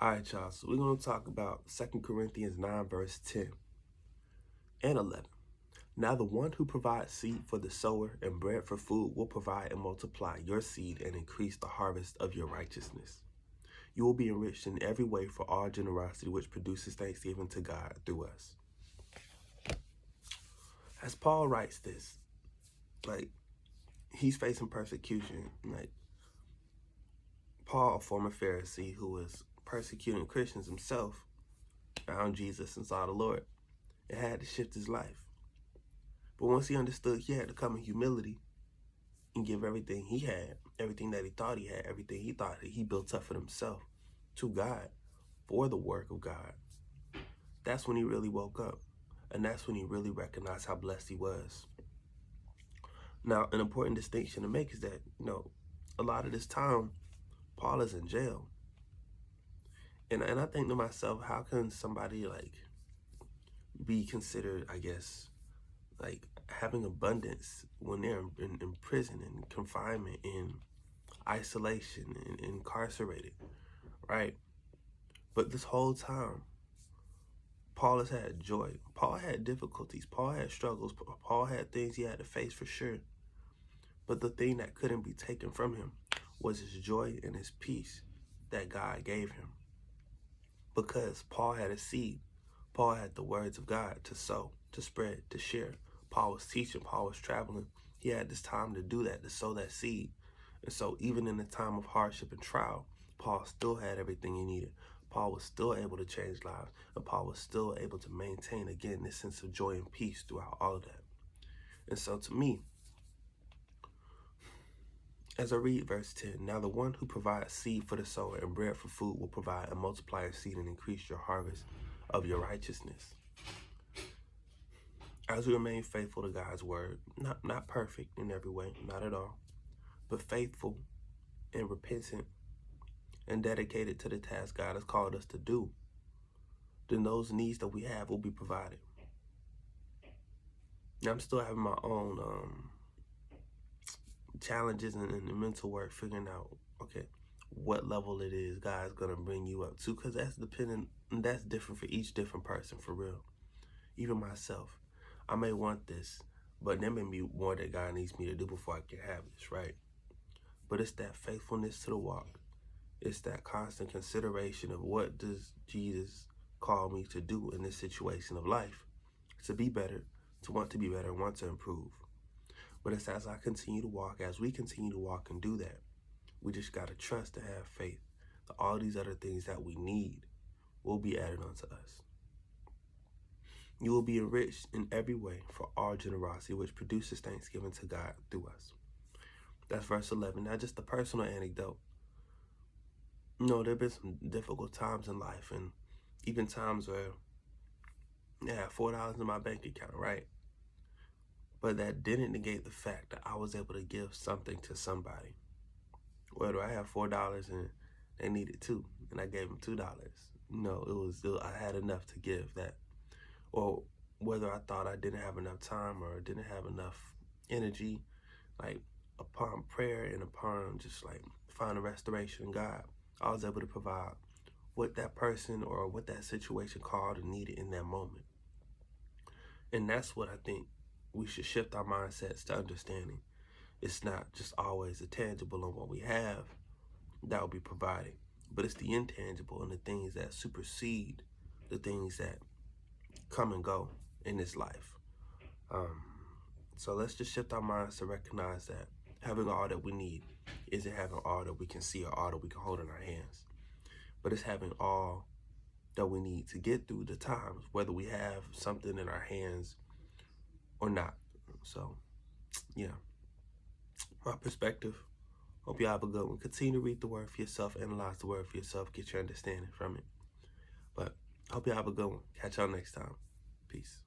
All right, y'all. So we're going to talk about 2 Corinthians 9, verse 10 and 11. Now the one who provides seed for the sower and bread for food will provide and multiply your seed and increase the harvest of your righteousness. You will be enriched in every way for all generosity, which produces thanksgiving to God through us. As Paul writes this, he's facing persecution. Paul, a former Pharisee who was persecuting Christians himself, found Jesus and saw the Lord. It had to shift his life. But once he understood he had to come in humility and give everything he had, everything that he thought he had, everything he thought that he built up for himself to God for the work of God, that's when he really woke up. And that's when he really recognized how blessed he was. Now, an important distinction to make is that, a lot of this time, Paul is in jail. And I think to myself, how can somebody be considered, having abundance when they're in prison, in confinement, in isolation, and incarcerated, right? But this whole time, Paul has had joy. Paul had difficulties. Paul had struggles. Paul had things he had to face for sure. But the thing that couldn't be taken from him was his joy and his peace that God gave him. Because Paul had a seed. Paul had the words of God to sow, to spread, to share. Paul was teaching. Paul was traveling. He had this time to do that, to sow that seed. And so even in the time of hardship and trial, Paul still had everything he needed. Paul was still able to change lives. And Paul was still able to maintain, again, this sense of joy and peace throughout all of that. And so to me, as I read verse 10, now the one who provides seed for the sower and bread for food will provide and multiply your seed and increase your harvest of your righteousness. As we remain faithful to God's word, not perfect in every way, not at all, but faithful and repentant and dedicated to the task God has called us to do, then those needs that we have will be provided. Now, I'm still having my own challenges and mental work figuring out, okay, what level it is God's going to bring you up to, because that's different for each different person, for real. Even myself, I may want this, but there may be more that God needs me to do before I can have this, right? But it's that faithfulness to the walk. It's that constant consideration of what does Jesus call me to do in this situation of life, to be better, to want to be better, want to improve. But it's as I continue to walk, as we continue to walk and do that, we just got to trust and have faith that all these other things that we need will be added unto us. You will be enriched in every way for all generosity, which produces thanksgiving to God through us. That's verse 11. Now, just a personal anecdote. There have been some difficult times in life, and even times where I had $4 in my bank account, right? But that didn't negate the fact that I was able to give something to somebody. Whether I have $4 and they needed $2, and I gave them $2. I had enough to give that. Or whether I thought I didn't have enough time or didn't have enough energy, upon prayer and upon just finding restoration in God, I was able to provide what that person or what that situation called and needed in that moment. And that's what I think we should shift our mindsets to understanding. It's not just always the tangible on what we have that will be provided, but it's the intangible and the things that supersede the things that come and go in this life. So let's just shift our minds to recognize that having all that we need isn't having all that we can see or all that we can hold in our hands, but it's having all that we need to get through the times, whether we have something in our hands or not. So, yeah, my perspective. Hope you have a good one. Continue to read the word for yourself, analyze the word for yourself, get your understanding from it. But hope you have a good one. Catch y'all next time. Peace.